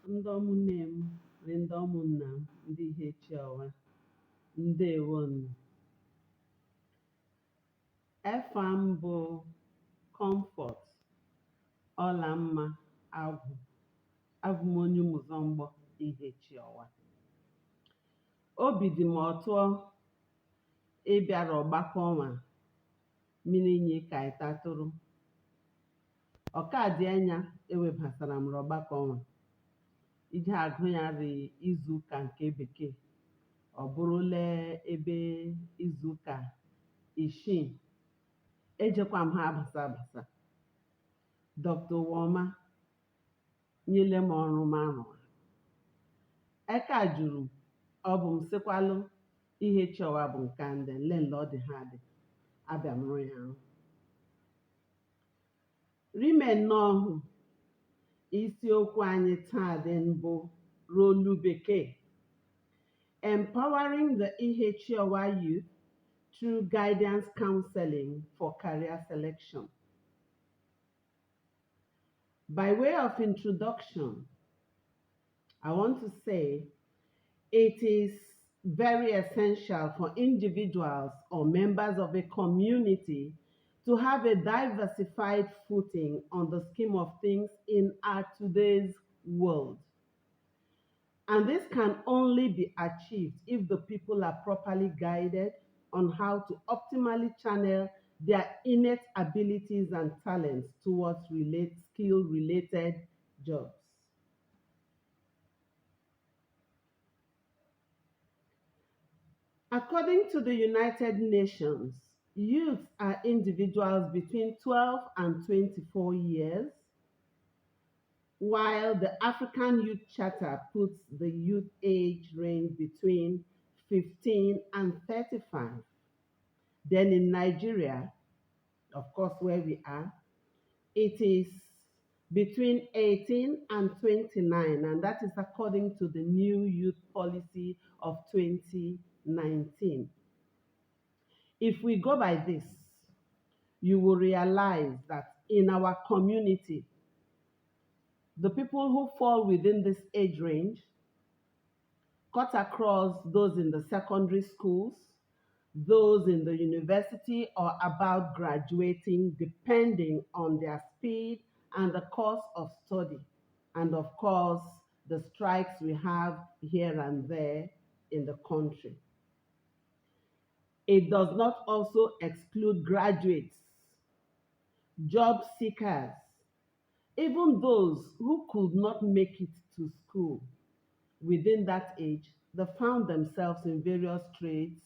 Ndị ụmụnne m na ndị ụmụnna m, ndị ihechiowa, ndewonu. Efa m bụ Comfort Ọlamma Agwu. Abụ m onye Ụmụzọmgbọ ihechiowa. Obi dị m ọtụọ ịbịara ọgbakọ ọnwa mmiri nye ka ịtatụrụ. Ọka dị anya ewebasara m ọgbakọ ọnwa. Ije agụ ya ri izuụka nke bekee. Ọ bụrụla ebe izuụka isii. Ejekwa m ha basa. Dr. Woma nyele m ọrụ m arụrụ. Eka juru ọ bụ m sịkwalụ ihechiowa bụ nka ndị nlele ọ dị ha dị. Abịa m rụ ya arụ. Rime nnọọ hụ isiokwu anyị taa dị mbụ n'olu bekee. Empowering the ihechiowa youth through guidance counseling for career selection. By way of introduction, I want to say it is very essential for individuals or members of a community to have a diversified footing on the scheme of things in our today's world. And this can only be achieved if the people are properly guided on how to optimally channel their innate abilities and talents towards skill-related jobs. According to the United Nations, youths are individuals between 12 and 24 years, while the African Youth Charter puts the youth age range between 15 and 35. Then in Nigeria, of course where we are, it is between 18 and 29, and that is according to the new youth policy of 2019. If we go by this, you will realize that in our community, the people who fall within this age range cut across those in the secondary schools, those in the university or about graduating, depending on their speed and the course of study, and of course, the strikes we have here and there in the country. It does not also exclude graduates, job seekers, even those who could not make it to school within that age. They found themselves in various trades.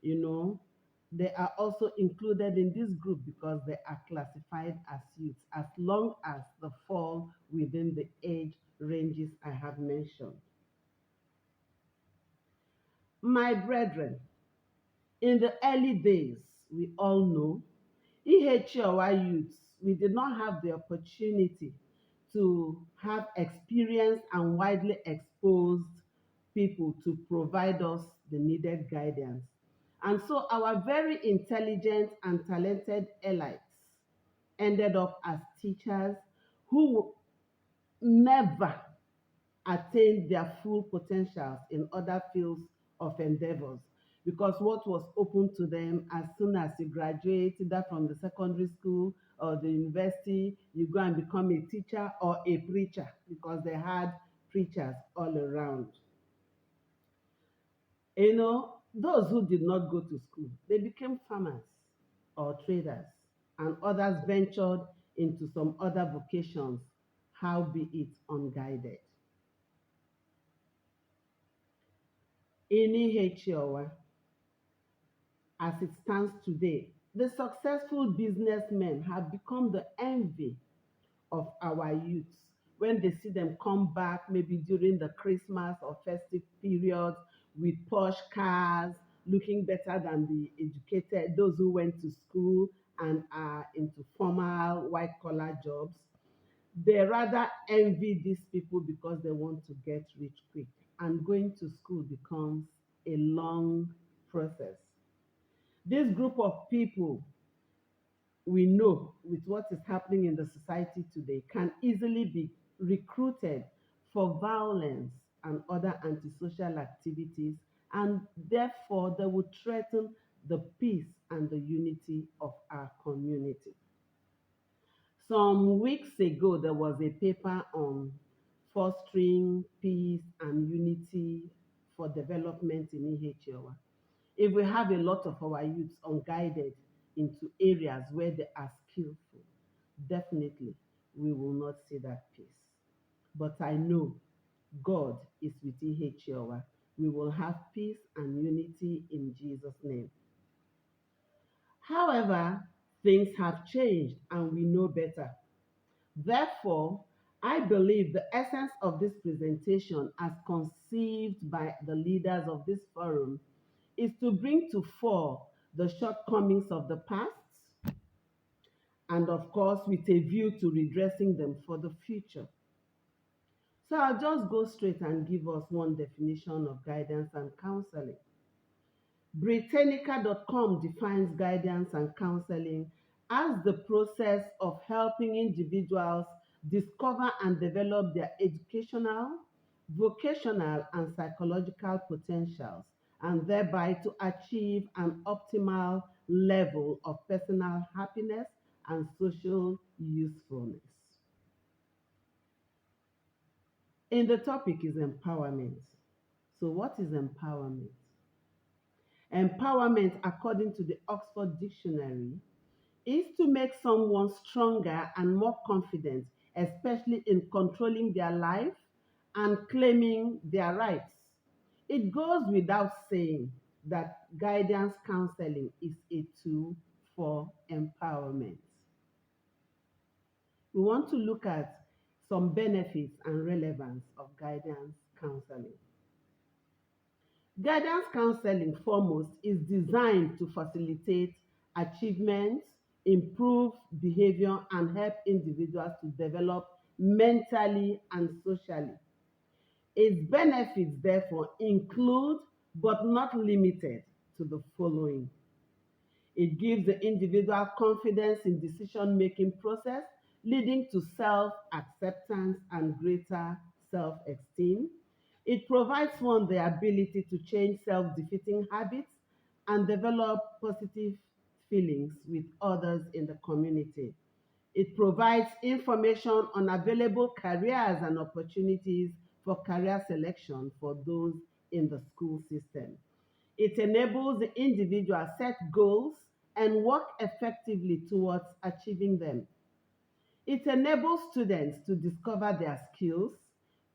They are also included in this group because they are classified as youths, as long as they fall within the age ranges I have mentioned. My brethren, in the early days, we all know, ihechiowa youths, we did not have the opportunity to have experienced and widely exposed people to provide us the needed guidance. And so our very intelligent and talented elites ended up as teachers who never attained their full potentials in other fields of endeavors, because what was open to them as soon as you graduate, either from the secondary school or the university, you go and become a teacher or a preacher, because they had preachers all around. Those who did not go to school, they became farmers or traders, and others ventured into some other vocations, howbeit unguided. In ihechiowa, as it stands today, the successful businessmen have become the envy of our youths when they see them come back maybe during the Christmas or festive periods with posh cars, looking better than the educated, those who went to school and are into formal white-collar jobs. They rather envy these people because they want to get rich quick, and going to school becomes a long process. This group of people, we know with what is happening in the society today, can easily be recruited for violence and other antisocial activities, and therefore they would threaten the peace and the unity of our community. Some weeks ago, there was a paper on fostering peace and unity for development in ihechiowa. If we have a lot of our youths unguided into areas where they are skillful, definitely we will not see that peace. But I know God is with ihechiowa. We will have peace and unity in Jesus' name. However, things have changed and we know better. Therefore, I believe the essence of this presentation, as conceived by the leaders of this forum, is to bring to fore the shortcomings of the past and, of course, with a view to redressing them for the future. So I'll just go straight and give us one definition of guidance and counseling. Britannica.com defines guidance and counseling as the process of helping individuals discover and develop their educational, vocational, and psychological potentials, and thereby to achieve an optimal level of personal happiness and social usefulness. In the topic is empowerment. So, what is empowerment? Empowerment, according to the Oxford Dictionary, is to make someone stronger and more confident, especially in controlling their life and claiming their rights. It goes without saying that guidance counseling is a tool for empowerment. We want to look at some benefits and relevance of guidance counseling. Guidance counseling, foremost, is designed to facilitate achievements, improve behavior, and help individuals to develop mentally and socially. Its benefits, therefore, include but not limited to the following. It gives the individual confidence in decision-making process, leading to self-acceptance and greater self-esteem. It provides one the ability to change self-defeating habits and develop positive feelings with others in the community. It provides information on available careers and opportunities for career selection for those in the school system. It enables the individual set goals and work effectively towards achieving them. It enables students to discover their skills,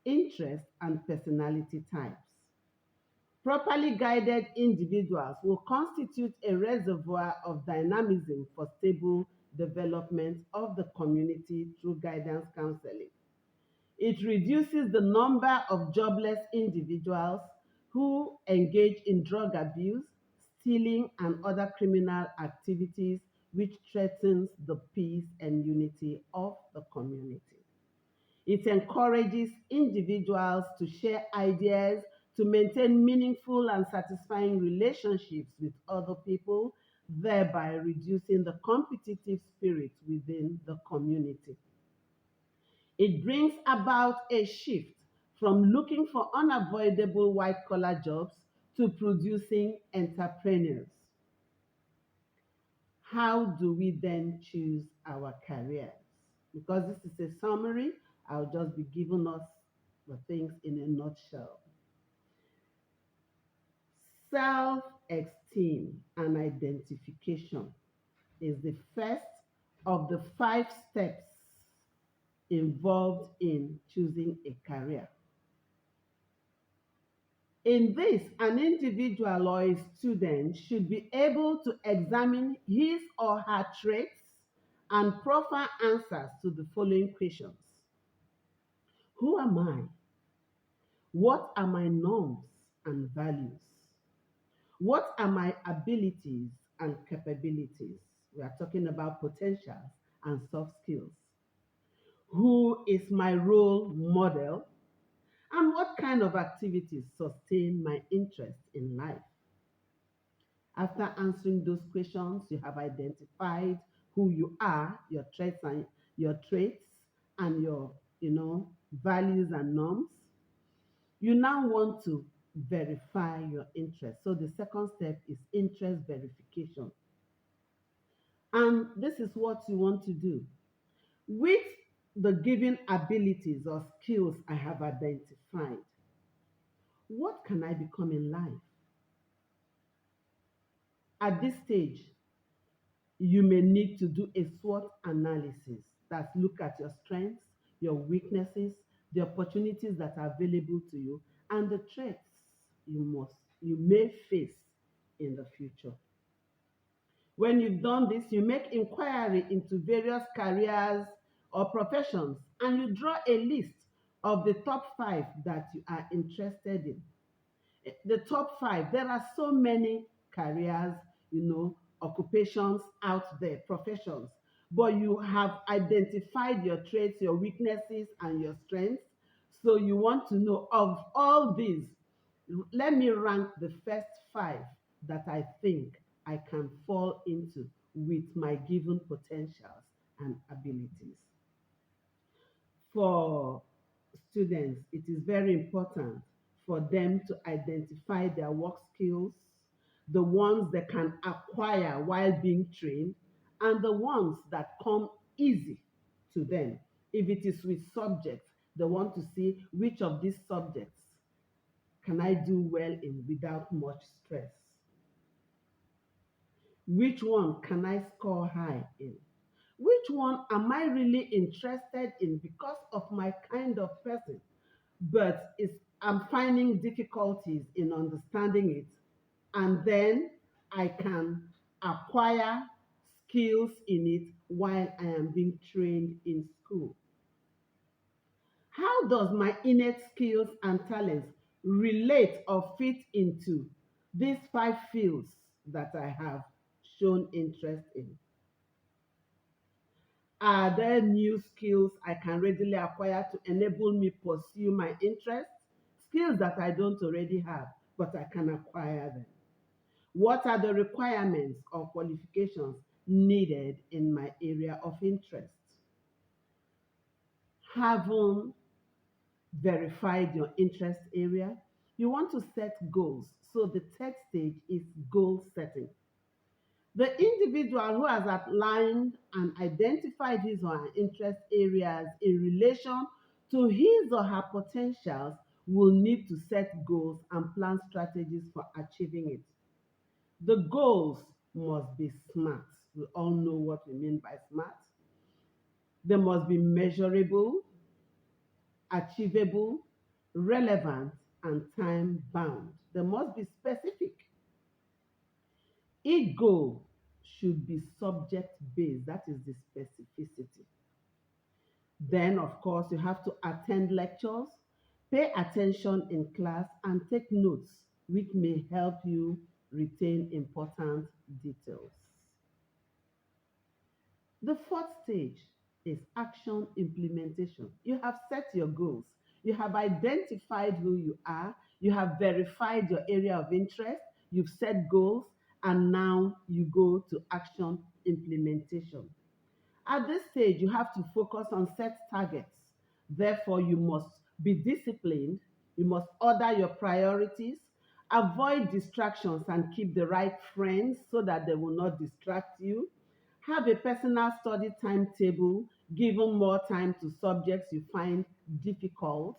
interests, and personality types. Properly guided individuals will constitute a reservoir of dynamism for stable development of the community through guidance counseling. It reduces the number of jobless individuals who engage in drug abuse, stealing, and other criminal activities which threatens the peace and unity of the community. It encourages individuals to share ideas, to maintain meaningful and satisfying relationships with other people, thereby reducing the competitive spirit within the community. It brings about a shift from looking for unavoidable white-collar jobs to producing entrepreneurs. How do we then choose our careers? Because this is a summary, I'll just be giving us the things in a nutshell. Self-esteem and identification is the first of the 5 steps involved in choosing a career. In this, an individual or a student should be able to examine his or her traits and proffer answers to the following questions. Who am I? What are my norms and values? What are my abilities and capabilities? We are talking about potentials and soft skills. Who is my role model? And what kind of activities sustain my interest in life? After answering those questions, you have identified who you are, your traits and your values, and norms. You now want to verify your interest. So the second step is interest verification. And this is what you want to do. With the given abilities or skills I have identified, what can I become in life? At this stage, you may need to do a SWOT analysis. That's look at your strengths, your weaknesses, the opportunities that are available to you, and the threats you may face in the future. When you've done this, you make inquiry into various careers or professions, and you draw a list of the top five that you are interested in. The top five, there are so many careers, occupations out there, professions, but you have identified your traits, your weaknesses, and your strengths. So you want to know of all these, let me rank the first five that I think I can fall into with my given potentials and abilities. For students, it is very important for them to identify their work skills, the ones they can acquire while being trained, and the ones that come easy to them. If it is with subjects, they want to see which of these subjects can I do well in without much stress. Which one can I score high in? Which one am I really interested in because of my kind of person? But I'm finding difficulties in understanding it. And then I can acquire skills in it while I am being trained in school. How does my innate skills and talents relate or fit into these five fields that I have shown interest in? Are there new skills I can readily acquire to enable me pursue my interests? Skills that I don't already have, but I can acquire them. What are the requirements or qualifications needed in my area of interest? Having verified your interest area, you want to set goals. So the third stage is goal setting. The individual who has outlined and identified his or her interest areas in relation to his or her potentials will need to set goals and plan strategies for achieving it. The goals must be SMART. We all know what we mean by SMART. They must be measurable, achievable, relevant, and time bound. They must be specific. Each goal should be subject based. That is the specificity. Then, of course, you have to attend lectures, pay attention in class, and take notes, which may help you retain important details. The fourth stage is action implementation. You have set your goals, you have identified who you are, you have verified your area of interest, you've set goals, and now you go to action implementation. At this stage, you have to focus on set targets. Therefore, you must be disciplined, you must order your priorities, avoid distractions, and keep the right friends so that they will not distract you. Have a personal study timetable, giving more time to subjects you find difficult.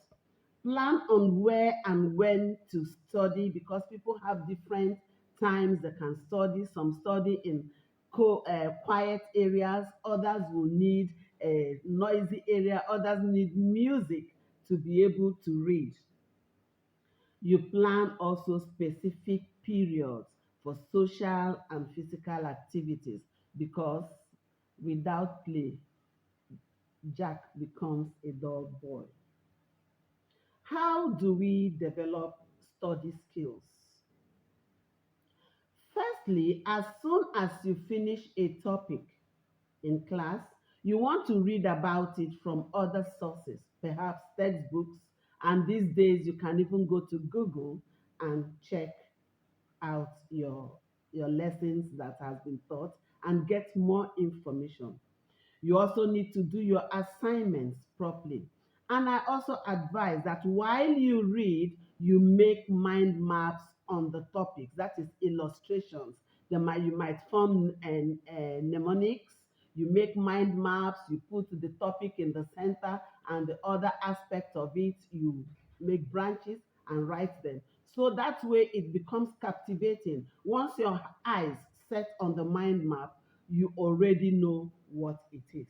Plan on where and when to study because people have different times they can study. Some study in quiet areas, others will need a noisy area, others need music to be able to read. You plan also specific periods for social and physical activities because without play, Jack becomes a dull boy. How do we develop study skills? Firstly, as soon as you finish a topic in class, you want to read about it from other sources, perhaps textbooks, and these days you can even go to Google and check out your lessons that has been taught and get more information. You also need to do your assignments properly. And I also advise that while you read, you make mind maps on the topics, that is illustrations. You might form mnemonics, you make mind maps, you put the topic in the center, and the other aspects of it, you make branches and write them. So that way it becomes captivating. Once your eyes set on the mind map, you already know what it is.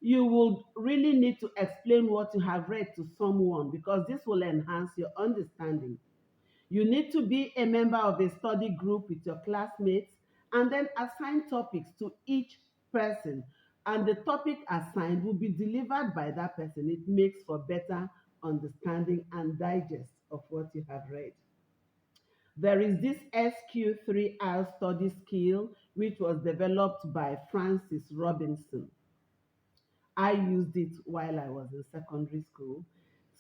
You will really need to explain what you have read to someone because this will enhance your understanding. You need to be a member of a study group with your classmates and then assign topics to each person. And the topic assigned will be delivered by that person. It makes for better understanding and digest of what you have read. There is this SQ3R study skill which was developed by Francis Robinson. I used it while I was in secondary school.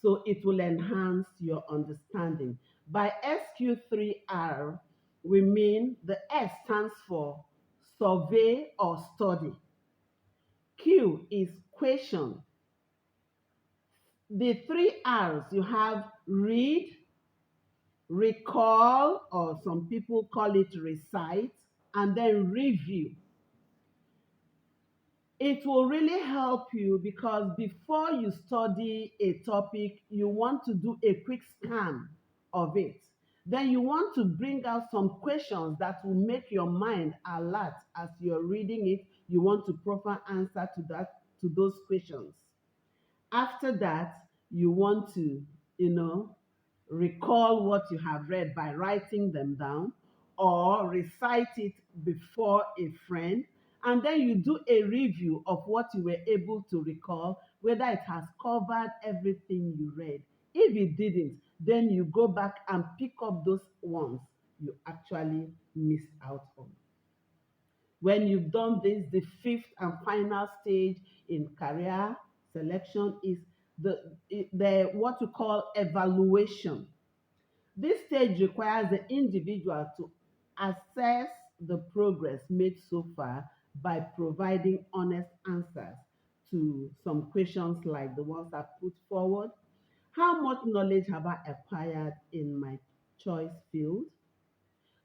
So it will enhance your understanding. By SQ3R, we mean the S stands for survey or study. Q is question. The three R's you have read, recall, or some people call it recite, and then review. It will really help you because before you study a topic, you want to do a quick scan of it. Then you want to bring out some questions that will make your mind alert as you're reading it. You want to proper answer to those questions. After that, you want to, you know, recall what you have read by writing them down or recite it before a friend. And then you do a review of what you were able to recall, whether it has covered everything you read. If it didn't, then you go back and pick up those ones you actually missed out on. When you've done this, the fifth and final stage in career selection is the what we call evaluation. This stage requires the individual to assess the progress made so far by providing honest answers to some questions like the ones I put forward. How much knowledge have I acquired in my choice field?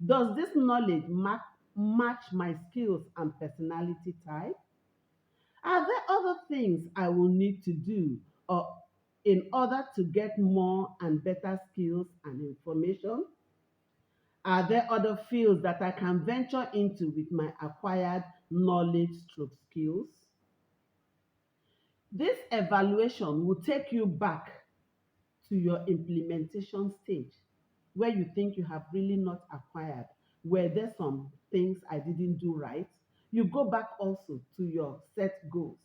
Does this knowledge match my skills and personality type? Are there other things I will need to do or in order to get more and better skills and information? Are there other fields that I can venture into with my acquired knowledge stroke skills? This evaluation will take you back to your implementation stage where you think you have really not acquired. Were there some things I didn't do right? You go back also to your set goals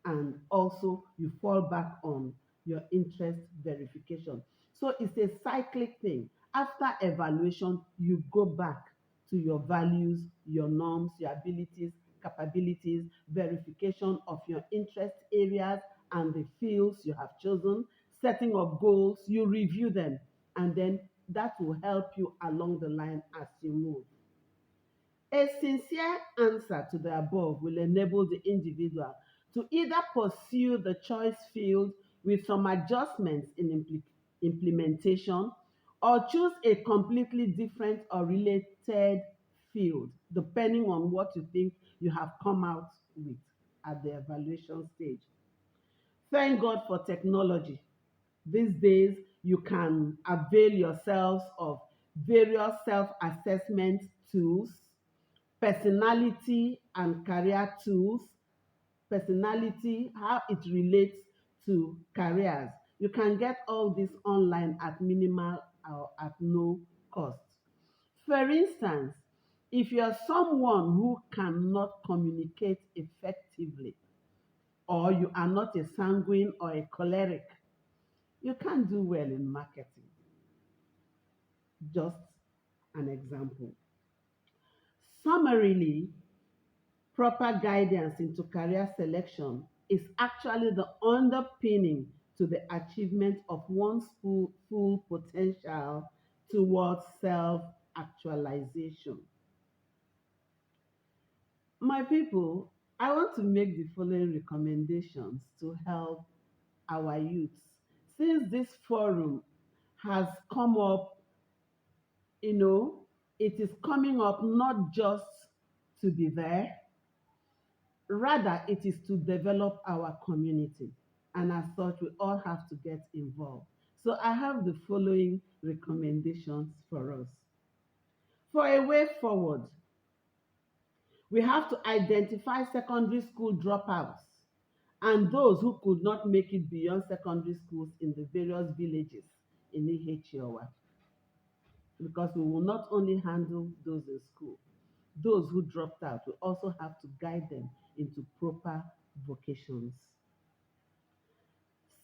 and also you fall back on your interest verification. So it's a cyclic thing. After evaluation, you go back to your values, your norms, your abilities, capabilities, verification of your interest areas and the fields you have chosen, setting of goals, you review them, and then that will help you along the line as you move. A sincere answer to the above will enable the individual to either pursue the choice field with some adjustments in implementation or choose a completely different or related field, depending on what you think you have come out with at the evaluation stage. Thank God for technology. These days, you can avail yourselves of various self assessment tools, personality and career tools, personality, how it relates to careers. You can get all this online at minimal or at no cost. For instance, if you're someone who cannot communicate effectively, or you are not a sanguine or a choleric, you can't do well in marketing. Just an example. Summarily, proper guidance into career selection is actually the underpinning to the achievement of one's full potential towards self actualization. My people, I want to make the following recommendations to help our youths. Since this forum has come up, you know, it is coming up not just to be there, rather, it is to develop our community. And as such, we all have to get involved. So I have the following recommendations for us. For a way forward, we have to identify secondary school dropouts and those who could not make it beyond secondary schools in the various villages in ihechiowa, because we will not only handle those in school, those who dropped out, we also have to guide them into proper vocations.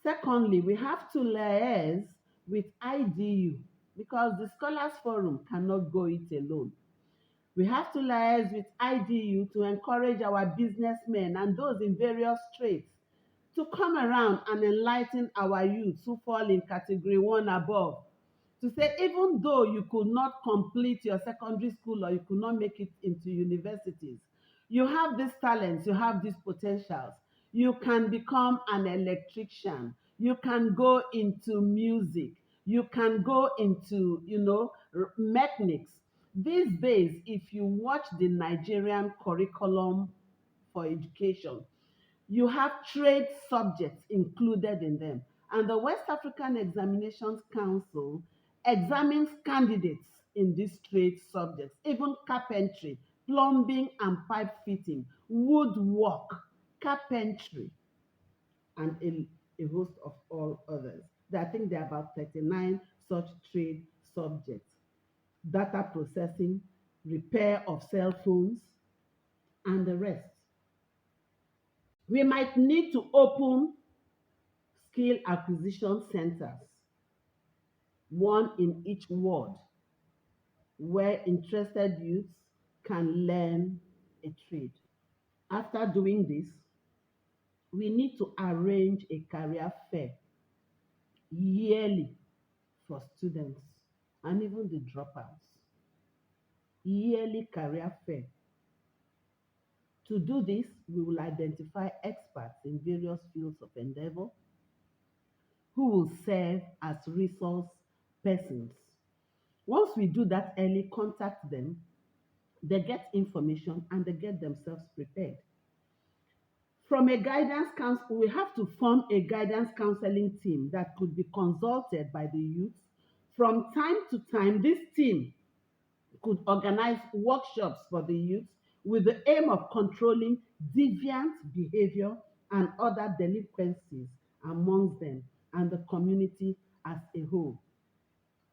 Secondly, we have to liaise with IDU because the Scholars Forum cannot go it alone. We have to liaise with IDU to encourage our businessmen and those in various trades to come around and enlighten our youths who fall in category one above. To say, even though you could not complete your secondary school or you could not make it into universities, you have these talents, you have these potentials. You can become an electrician, you can go into music, you can go into, mechanics. These days, if you watch the Nigerian curriculum for education, you have trade subjects included in them. And the West African Examinations Council examines candidates in these trade subjects, even carpentry, plumbing and pipe fitting, woodwork, carpentry, and a host of all others. I think there are about 39 such trade subjects. Data processing, repair of cell phones, and the rest. We might need to open skill acquisition centers, one in each ward, where interested youths can learn a trade. After doing this, we need to arrange a career fair yearly for students and even the dropouts. Yearly career fair. To do this, we will identify experts in various fields of endeavor who will serve as resource persons. Once we do that early, contact them, they get information and they get themselves prepared. From a guidance council, we have to form a guidance counseling team that could be consulted by the youth. From time to time, this team could organize workshops for the youth with the aim of controlling deviant behavior and other delinquencies amongst them and the community as a whole.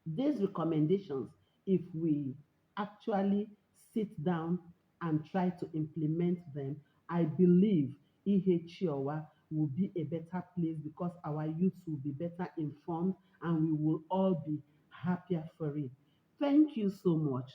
These recommendations, if we actually sit down and try to implement them, I believe ihechiowa will be a better place because our youths will be better informed and we will all be happier for it. Thank you so much.